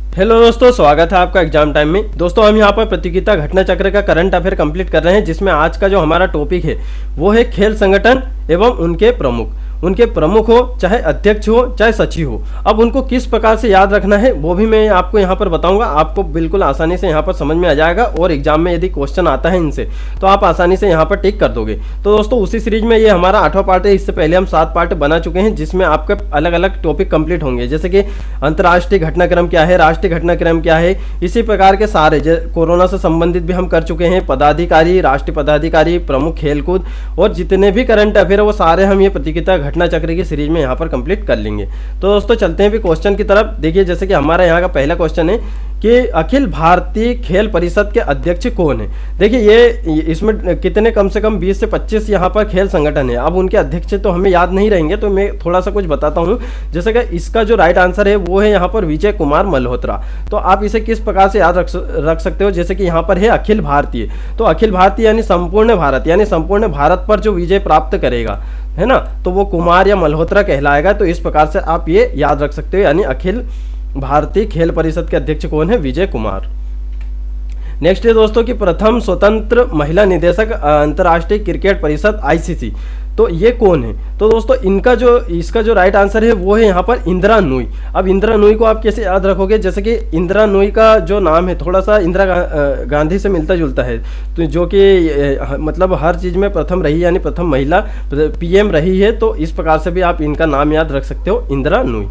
Hello दोस्तों, स्वागत है आपका एग्जाम टाइम में। दोस्तों हम यहाँ पर प्रतियोगिता घटना चक्र का करंट अफेयर कंप्लीट कर रहे हैं, जिसमें आज का जो हमारा टॉपिक है वो है खेल संगठन एवं उनके प्रमुख। उनके प्रमुख हो, चाहे अध्यक्ष हो, चाहे सचिव हो, अब उनको किस प्रकार से याद रखना है वो भी मैं आपको यहाँ पर बताऊंगा। आपको बिल्कुल आसानी से यहाँ पर समझ में आ जाएगा और एग्जाम में यदि क्वेश्चन आता है इनसे तो आप आसानी से यहाँ पर टिक कर दोगे। तो दोस्तों उसी सीरीज में ये हमारा 8वां पार्ट है। इससे पहले हम 7 पार्ट बना चुके हैं, जिसमें आपके अलग अलग टॉपिक कंप्लीट होंगे, जैसे कि अंतर्राष्ट्रीय घटनाक्रम क्या है, राष्ट्रीय घटनाक्रम क्या है, इसी प्रकार के सारे कोरोना से संबंधित भी हम कर चुके हैं, पदाधिकारी, राष्ट्रीय पदाधिकारी, प्रमुख खेलकूद और जितने भी करंट अफेयर वो सारे हम ये प्रतियोगिता घटना चक्र की सीरीज में यहाँ पर कंप्लीट कर लेंगे। तो दोस्तों चलते हैं भी क्वेश्चन की तरफ। देखिए जैसे कि हमारा यहाँ का पहला क्वेश्चन है कि अखिल भारतीय खेल परिषद के अध्यक्ष कौन है। देखिए ये इसमें कितने कम से कम 20 से 25 यहाँ पर खेल संगठन है। अब उनके अध्यक्ष तो हमें याद नहीं रहेंगे, तो मैं थोड़ा सा कुछ बताता हूँ। जैसे कि इसका जो राइट आंसर है वो है यहाँ पर विजय कुमार मल्होत्रा। तो आप इसे किस प्रकार से याद रख सकते हो, जैसे कि यहाँ पर है अखिल भारतीय, तो अखिल भारतीय यानी संपूर्ण भारत, यानी संपूर्ण भारत पर जो विजय प्राप्त करेगा, है ना, तो वो कुमार या मल्होत्रा कहलाएगा। तो इस प्रकार से आप ये याद रख सकते हो, यानी अखिल भारतीय खेल परिषद के अध्यक्ष कौन है, विजय कुमार। नेक्स्ट है दोस्तों कि प्रथम स्वतंत्र महिला निदेशक अंतर्राष्ट्रीय क्रिकेट परिषद आईसीसी, तो ये कौन है। तो दोस्तों इसका जो राइट आंसर है वो है यहाँ पर इंदिरा नूई। अब इंदिरा नूई को आप कैसे याद रखोगे, जैसे कि इंदिरा नूई का जो नाम है थोड़ा सा इंदिरा गांधी से मिलता जुलता है, तो जो कि मतलब हर चीज़ में प्रथम रही, यानी प्रथम महिला पीएम रही है। तो इस प्रकार से भी आप इनका नाम याद रख सकते हो, इंदिरा नूई।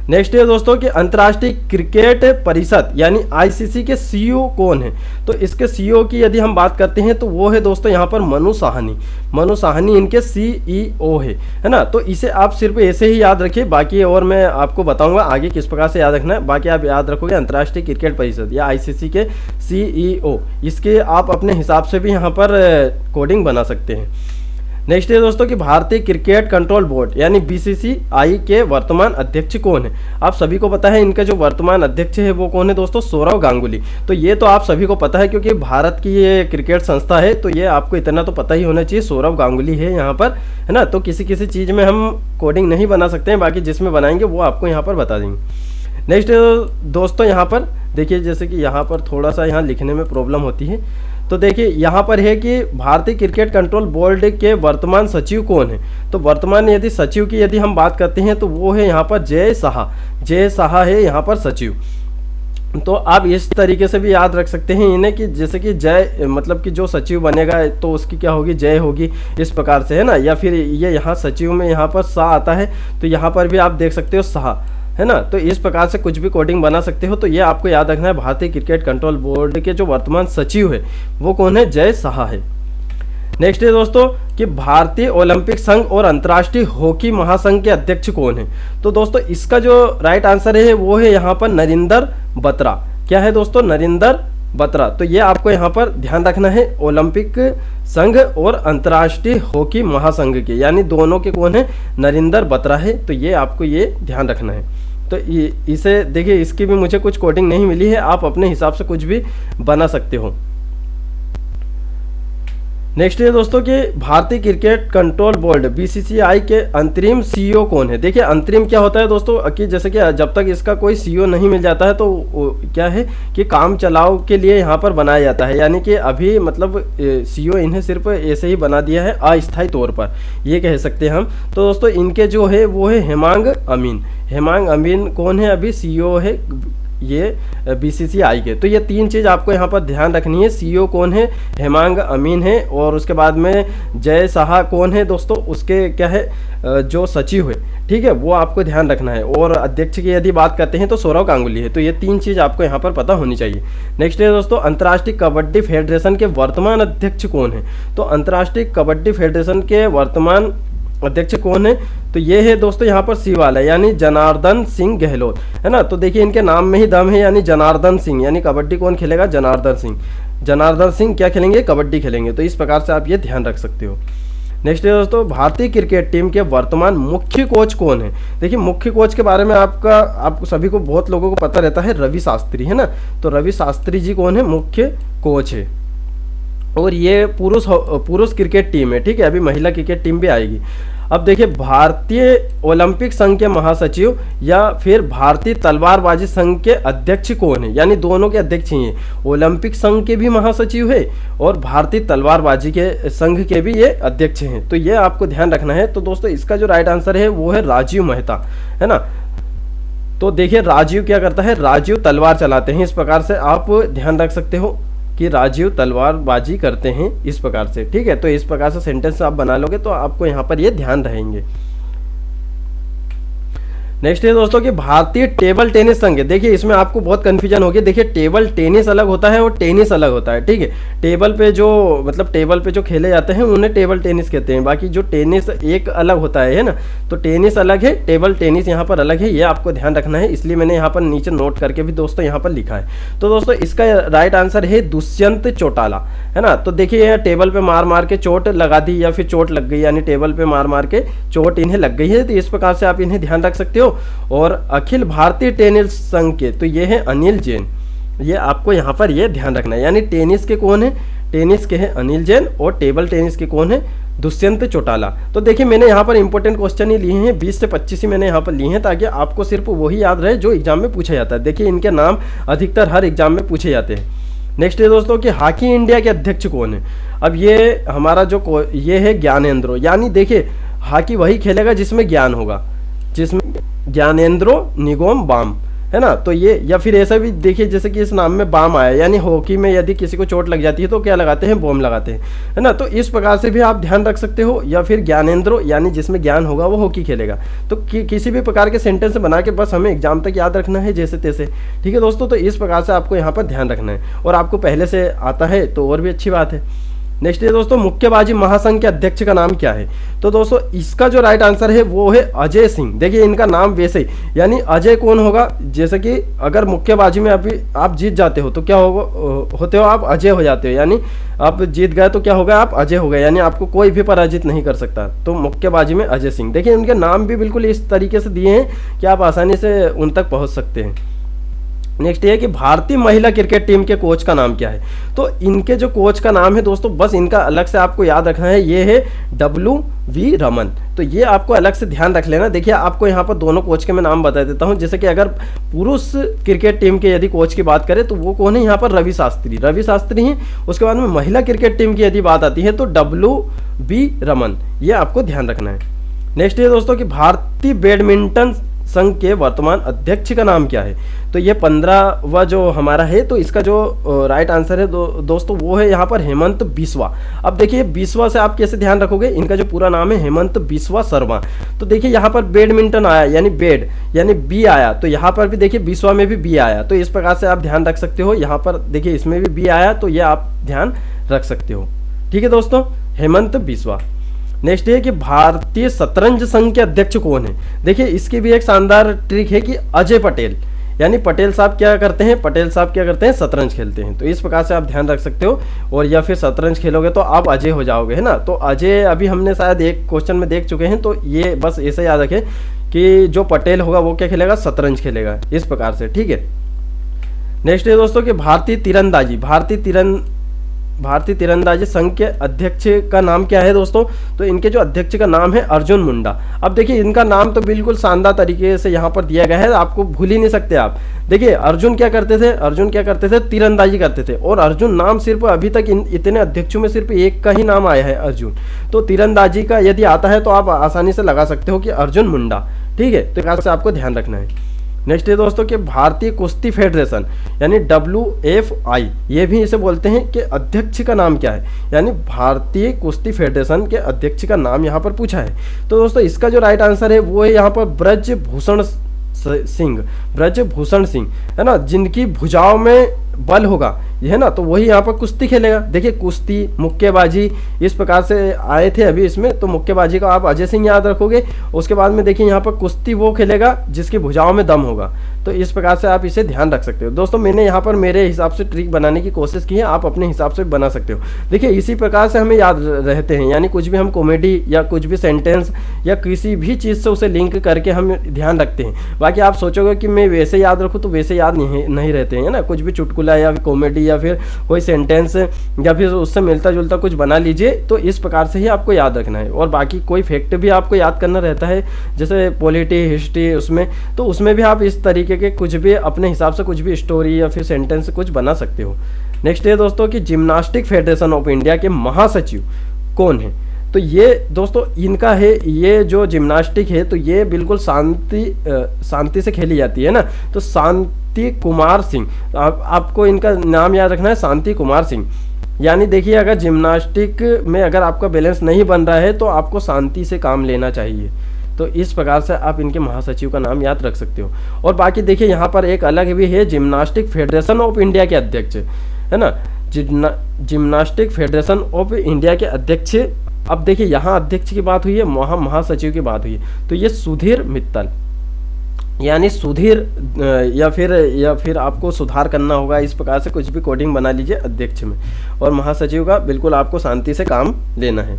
नेक्स्ट है दोस्तों कि अंतर्राष्ट्रीय क्रिकेट परिषद यानी आईसीसी के सीईओ कौन है। तो इसके सीईओ की यदि हम बात करते हैं तो वो है दोस्तों यहाँ पर मनु साहनी। मनु साहनी इनके सीईओ है ना। तो इसे आप सिर्फ ऐसे ही याद रखिए, बाकी और मैं आपको बताऊंगा आगे किस प्रकार से याद रखना है। बाकी आप याद रखोगे अंतर्राष्ट्रीय क्रिकेट परिषद या आईसीसी के सीईओ, इसके आप अपने हिसाब से भी यहाँ पर कोडिंग बना सकते हैं। नेक्स्ट है दोस्तों कि भारतीय क्रिकेट कंट्रोल बोर्ड यानी बीसीसीआई के वर्तमान अध्यक्ष कौन है। आप सभी को पता है इनका जो वर्तमान अध्यक्ष है वो कौन है दोस्तों, सौरव गांगुली। तो ये तो आप सभी को पता है क्योंकि भारत की ये क्रिकेट संस्था है, तो ये आपको इतना तो पता ही होना चाहिए, सौरव गांगुली है यहाँ पर, है ना। तो किसी किसी चीज़ में हम कोडिंग नहीं बना सकते हैं, बाकी जिसमें बनाएंगे वो आपको यहाँ पर बता देंगे। नेक्स्ट दोस्तों यहाँ पर देखिए, जैसे कि यहाँ पर थोड़ा सा यहाँ लिखने में प्रॉब्लम होती है, तो देखिए यहाँ पर है कि भारतीय क्रिकेट कंट्रोल बोर्ड के वर्तमान सचिव कौन है। तो वर्तमान यदि सचिव की यदि हम बात करते हैं तो वो है यहाँ पर जय साहा। जय साहा है यहाँ पर सचिव। तो आप इस तरीके से भी याद रख सकते हैं इन्हें कि जैसे कि जय मतलब कि जो सचिव बनेगा तो उसकी क्या होगी, जय होगी, इस प्रकार से, है ना। या फिर ये यहाँ सचिव में यहाँ पर सा आता है, तो यहाँ पर भी आप देख सकते हो साहा, है ना। तो इस प्रकार से कुछ भी कोडिंग बना सकते हो। तो ये आपको याद रखना है, भारतीय क्रिकेट कंट्रोल बोर्ड के जो वर्तमान सचिव है वो कौन है, जय साहा है। नेक्स्ट है दोस्तों कि भारतीय ओलंपिक संघ और अंतर्राष्ट्रीय हॉकी महासंघ के अध्यक्ष कौन है। तो दोस्तों इसका जो राइट आंसर है वो है यहाँ पर नरिंदर बत्रा। क्या है दोस्तों, नरिंदर बत्रा। तो ये आपको यहाँ पर ध्यान रखना है, ओलंपिक संघ और अंतर्राष्ट्रीय हॉकी महासंघ के, यानी दोनों के कौन है, नरिंदर बत्रा है। तो ये आपको ये ध्यान रखना है। तो इसे देखिए, इसकी भी मुझे कुछ कोडिंग नहीं मिली है, आप अपने हिसाब से कुछ भी बना सकते हो। नेक्स्ट है दोस्तों कि भारतीय क्रिकेट कंट्रोल बोर्ड बीसीसीआई के अंतरिम सीईओ कौन है। देखिए अंतरिम क्या होता है दोस्तों, कि जैसे कि जब तक इसका कोई सीईओ नहीं मिल जाता है तो क्या है कि काम चलाओ के लिए यहाँ पर बनाया जाता है, यानी कि अभी मतलब सीईओ इन्हें सिर्फ ऐसे ही बना दिया है अस्थायी तौर पर, ये कह सकते हैं हम। तो दोस्तों इनके जो है वो है हेमांग अमीन। हेमांग अमीन कौन है, अभी सीईओ है ये बीसीसीआई के। तो ये 3 चीज़ आपको यहाँ पर ध्यान रखनी है, सीईओ कौन है, हेमांग अमीन है, और उसके बाद में जय साहा कौन है दोस्तों, उसके क्या है जो सचिव है, ठीक है, वो आपको ध्यान रखना है। और अध्यक्ष की यदि बात करते हैं तो सौरव गांगुली है। तो ये 3 चीज़ आपको यहाँ पर पता होनी चाहिए। नेक्स्ट है दोस्तों अंतर्राष्ट्रीय कबड्डी फेडरेशन के वर्तमान अध्यक्ष कौन है। तो अंतर्राष्ट्रीय कबड्डी फेडरेशन के वर्तमान अध्यक्ष कौन है, तो ये है दोस्तों यहाँ पर सी वाला, यानी जनार्दन सिंह गहलोत, है ना। तो देखिए इनके नाम में ही दम है, यानी जनार्दन सिंह, यानी कबड्डी कौन खेलेगा, जनार्दन सिंह। जनार्दन सिंह क्या खेलेंगे, कबड्डी खेलेंगे। तो इस प्रकार से आप ये ध्यान रख सकते हो। नेक्स्ट है दोस्तों भारतीय क्रिकेट टीम के वर्तमान मुख्य कोच कौन है। देखिए मुख्य कोच के बारे में आपको सभी को, बहुत लोगों को पता रहता है, रवि शास्त्री, है ना। तो रवि शास्त्री जी कौन है, मुख्य कोच है। और ये पुरुष क्रिकेट टीम है, ठीक है, अभी महिला क्रिकेट टीम भी आएगी। अब देखिए, भारतीय ओलंपिक संघ के महासचिव या फिर भारतीय तलवारबाजी संघ के अध्यक्ष कौन है, यानी दोनों के अध्यक्ष ही हैं। ओलंपिक संघ के भी महासचिव है और भारतीय तलवारबाजी के संघ के भी ये अध्यक्ष हैं। तो ये आपको ध्यान रखना है। तो दोस्तों इसका जो राइट आंसर है वो है राजीव मेहता, है ना। तो देखिए राजीव क्या करता है, राजीव तलवार चलाते हैं। इस प्रकार से आप ध्यान रख सकते हो कि राजीव तलवारबाजी करते हैं, इस प्रकार से, ठीक है। तो इस प्रकार से सेंटेंस आप बना लोगे तो आपको यहाँ पर ये ध्यान रहेंगे। नेक्स्ट है दोस्तों कि भारतीय टेबल टेनिस संघ। देखिए इसमें आपको बहुत कंफ्यूजन होगी। देखिए टेबल टेनिस अलग होता है और टेनिस अलग होता है, ठीक है। टेबल पे जो मतलब टेबल पे जो खेले जाते हैं उन्हें टेबल टेनिस कहते हैं। बाकी जो टेनिस एक अलग होता है ना, तो टेनिस अलग है, टेबल टेनिस यहाँ पर अलग है। ये आपको ध्यान रखना है, इसलिए मैंने यहाँ पर नीचे नोट करके भी दोस्तों यहाँ पर लिखा है। तो दोस्तों इसका राइट आंसर है दुष्यंत चौटाला, है ना। तो देखिए यह टेबल पे मार मार के चोट लगा दी या फिर चोट लग गई, यानी टेबल पे मार मार के चोट इन्हें लग गई है। तो इस प्रकार से आप इन्हें ध्यान रख सकते हो। और अखिल भारतीय टेनिस संघ के तो ये है अनिल जैन। ये आपको यहाँ पर ये ध्यान रखना है, यानी टेनिस के कौन है, टेनिस के हैं अनिल जैन और टेबल टेनिस के कौन है, दुष्यंत चौटाला। तो देखिए मैंने यहाँ पर इंपॉर्टेंट क्वेश्चन ही लिए हैं, 20 से 25 ही मैंने यहाँ पर लिए हैं, ताकि आपको सिर्फ वही याद रहे जो एग्जाम में पूछा जाता है। देखिए इनके नाम अधिकतर हर एग्जाम में पूछे जाते हैं। नेक्स्ट है दोस्तों कि हॉकी इंडिया के अध्यक्ष कौन है। अब ये हमारा जो ये है ज्ञानेंद्रो, यानी देखिए हॉकी वही खेलेगा जिसमें ज्ञान होगा, जिसमें ज्ञानेंद्रो निगम बाम, है ना। तो ये या फिर ऐसा भी देखिए जैसे कि इस नाम में बाम आया, यानी हॉकी में यदि किसी को चोट लग जाती है तो क्या लगाते हैं, बॉम लगाते हैं, है ना। तो इस प्रकार से भी आप ध्यान रख सकते हो। या फिर ज्ञानेंद्रो, यानी जिसमें ज्ञान होगा वो हॉकी खेलेगा। तो किसी भी प्रकार के सेंटेंस बना के बस हमें एग्जाम तक याद रखना है जैसे तैसे, ठीक है दोस्तों। तो इस प्रकार से आपको यहाँ पर ध्यान रखना है, और आपको पहले से आता है तो और भी अच्छी बात है। नेक्स्ट है दोस्तों मुक्केबाजी महासंघ के अध्यक्ष का नाम क्या है। तो दोस्तों इसका जो राइट आंसर है वो है अजय सिंह। देखिए इनका नाम वैसे ही, यानी अजय कौन होगा, जैसे कि अगर मुक्केबाजी में अभी आप जीत जाते हो तो क्या होते हो, आप अजय हो जाते हो। यानी आप जीत गए तो क्या होगा, आप अजय हो गए, यानी आपको कोई भी पराजित नहीं कर सकता। तो मुक्केबाजी में अजय सिंह। देखिए उनके नाम भी बिल्कुल इस तरीके से दिए हैं कि आप आसानी से उन तक पहुंच सकते हैं। नेक्स्ट ये है कि भारतीय महिला क्रिकेट टीम के कोच का नाम क्या है। तो इनके जो कोच का नाम है दोस्तों, बस इनका अलग से आपको याद रखना है, ये है WV रमन। तो ये आपको अलग से ध्यान रख लेना। देखिए आपको यहाँ पर दोनों कोच के मैं नाम बता देता हूँ। जैसे कि अगर पुरुष क्रिकेट टीम के यदि कोच की बात करें तो वो कौन है, यहाँ पर रवि शास्त्री हैं। उसके बाद में महिला क्रिकेट टीम की यदि बात आती है तो WB रमन, ये आपको ध्यान रखना है। नेक्स्ट ये दोस्तों कि भारतीय बैडमिंटन संघ के वर्तमान अध्यक्ष का नाम क्या है। तो ये 15वां जो हमारा है, तो इसका जो राइट आंसर है दोस्तों वो है यहाँ पर हेमंत बिस्वा। अब देखिए बिस्वा से आप कैसे ध्यान रखोगे, इनका जो पूरा नाम है हेमंत बिस्वा शर्मा। तो देखिए यहाँ पर बैडमिंटन आया, यानी बैड यानी बी आया, तो यहाँ पर भी देखिए बिस्वा में भी बी आया। तो इस प्रकार से आप ध्यान रख सकते हो। यहाँ पर देखिए इसमें भी बी आया, तो ये आप ध्यान रख सकते हो, ठीक है दोस्तों, हेमंत बिस्वा। नेक्स्ट है कि भारतीय शतरंज संघ के अध्यक्ष कौन है। देखिए इसकी भी एक शानदार ट्रिक है कि अजय पटेल, यानी पटेल साहब क्या करते हैं, पटेल साहब क्या करते हैं, शतरंज खेलते हैं। तो इस प्रकार से आप ध्यान रख सकते हो। और या फिर शतरंज खेलोगे तो आप अजय हो जाओगे, है ना। तो अजय अभी हमने शायद एक क्वेश्चन में देख चुके हैं। तो ये बस ऐसे याद रखें कि जो पटेल होगा वो क्या खेलेगा, शतरंज खेलेगा, इस प्रकार से, ठीक है। नेक्स्ट है दोस्तों कि भारतीय तीरंदाजी संघ के अध्यक्ष का नाम क्या है दोस्तों। तो इनके जो अध्यक्ष का नाम है अर्जुन मुंडा। अब देखिए इनका नाम तो बिल्कुल शानदार तरीके से यहाँ पर दिया गया है, आपको भूल ही नहीं सकते आप। देखिए अर्जुन क्या करते थे, तीरंदाजी करते थे। और अर्जुन नाम सिर्फ अभी तक इतने अध्यक्षों में सिर्फ एक का ही नाम आया है, अर्जुन। तो तीरंदाजी का यदि आता है तो आप आसानी से लगा सकते हो कि अर्जुन मुंडा, ठीक है। तो इस से आपको ध्यान रखना है। नेक्स्ट है दोस्तों कि भारतीय कुश्ती फेडरेशन यानी WFI, ये भी इसे बोलते हैं, कि अध्यक्ष का नाम क्या है। यानी भारतीय कुश्ती फेडरेशन के अध्यक्ष का नाम यहाँ पर पूछा है। तो दोस्तों इसका जो राइट आंसर है वो है यहाँ पर ब्रजभूषण सिंह, है ना। जिनकी भुजाओं में बल होगा, ये है ना, तो वही यहाँ पर कुश्ती खेलेगा। देखिए कुश्ती, मुक्केबाजी इस प्रकार से आए थे अभी इसमें। तो मुक्केबाजी का आप अजय सिंह याद रखोगे। उसके बाद में देखिए यहाँ पर कुश्ती वो खेलेगा जिसकी भुजाओं में दम होगा। तो इस प्रकार से आप इसे ध्यान रख सकते हो दोस्तों। मैंने यहाँ पर मेरे हिसाब से ट्रिक बनाने की कोशिश की है, आप अपने हिसाब से बना सकते हो। देखिए इसी प्रकार से हमें याद रहते हैं, यानी कुछ भी हम कॉमेडी या कुछ भी सेंटेंस या किसी भी चीज़ से उसे लिंक करके हम ध्यान रखते हैं। बाकी आप सोचोगे कि मैं वैसे याद रखूँ तो वैसे याद नहीं रहते हैं, ना। कुछ भी चुटकुले चुटकुला या फिर कॉमेडी या फिर कोई सेंटेंस या फिर उससे मिलता जुलता कुछ बना लीजिए। तो इस प्रकार से ही आपको याद रखना है। और बाकी कोई फैक्ट भी आपको याद करना रहता है, जैसे पॉलिटी, हिस्ट्री, उसमें तो उसमें भी आप इस तरीके के कुछ भी अपने हिसाब से कुछ भी स्टोरी या फिर सेंटेंस कुछ बना सकते हो। नेक्स्ट है दोस्तों कि जिम्नास्टिक फेडरेशन ऑफ इंडिया के महासचिव कौन है। तो ये दोस्तों इनका है, ये जो जिम्नास्टिक है तो ये बिल्कुल शांति से खेली जाती है ना, तो शांति कुमार सिंह, आपको इनका नाम याद रखना है, शांति कुमार सिंह। यानी देखिए अगर जिम्नास्टिक में अगर आपका बैलेंस नहीं बन रहा है तो आपको शांति से काम लेना चाहिए। तो इस प्रकार से आप इनके महासचिव का नाम याद रख सकते हो। और बाकी देखिए यहाँ पर एक अलग भी है, जिम्नास्टिक फेडरेशन ऑफ इंडिया के अध्यक्ष है ना, जिम्नास्टिक फेडरेशन ऑफ इंडिया के अध्यक्ष। अब देखिए यहाँ अध्यक्ष की बात हुई है, वहाँ महासचिव की बात हुई है, तो ये सुधीर मित्तल, यानी सुधीर या फिर आपको सुधार करना होगा, इस प्रकार से कुछ भी कोडिंग बना लीजिए अध्यक्ष में। और महासचिव का बिल्कुल आपको शांति से काम लेना है।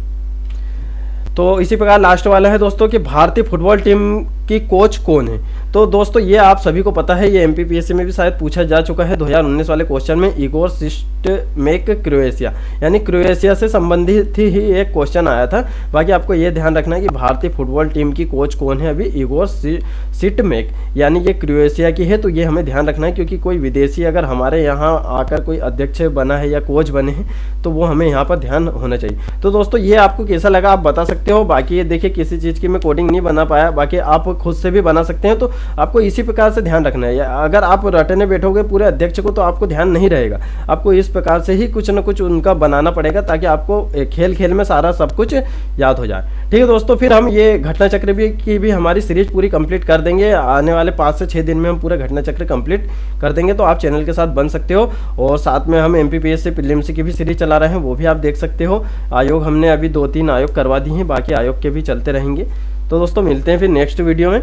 तो इसी प्रकार लास्ट वाला है दोस्तों कि भारतीय फुटबॉल टीम की कोच कौन है। तो दोस्तों ये आप सभी को पता है, ये एमपीपीएससी में भी शायद पूछा जा चुका है 2019 वाले क्वेश्चन में, इगोर सिस्टमेक क्रोएशिया, यानी क्रोएशिया से संबंधित ही एक क्वेश्चन आया था। बाकी आपको ये ध्यान रखना है कि भारतीय फुटबॉल टीम की कोच कौन है अभी, इगोर सिस्टमेक, यानी ये क्रोएशिया की है। तो ये हमें ध्यान रखना है, क्योंकि कोई विदेशी अगर हमारे यहाँ आकर कोई अध्यक्ष बना है या कोच बने हैं तो वो हमें यहाँ पर ध्यान होना चाहिए। तो दोस्तों ये आपको कैसा लगा आप बता सकते हो। बाकी ये देखिए किसी चीज़ की मैं कोडिंग नहीं बना पाया, बाकी आप खुद से भी बना सकते हैं। तो आपको इसी प्रकार से ध्यान रखना है, अगर आप रटने बैठोगे पूरे अध्यक्ष को तो आपको ध्यान नहीं रहेगा। आपको इस प्रकार से ही कुछ ना कुछ उनका बनाना पड़ेगा, ताकि आपको खेल खेल में सारा सब कुछ याद हो जाए। ठीक है दोस्तों, फिर हम ये घटना चक्र की भी हमारी सीरीज पूरी कंप्लीट कर देंगे। आने वाले 5 से 6 दिन में हम पूरा घटना चक्र कंप्लीट कर देंगे। तो आप चैनल के साथ बन सकते हो। और साथ में हम एमपीपीएससी प्रीलिम्स की भी सीरीज चला रहे हैं, वो भी आप देख सकते हो। आयोग हमने अभी 2-3 आयोग करवा दी हैं, बाकी आयोग के भी चलते रहेंगे। तो दोस्तों मिलते हैं फिर नेक्स्ट वीडियो में।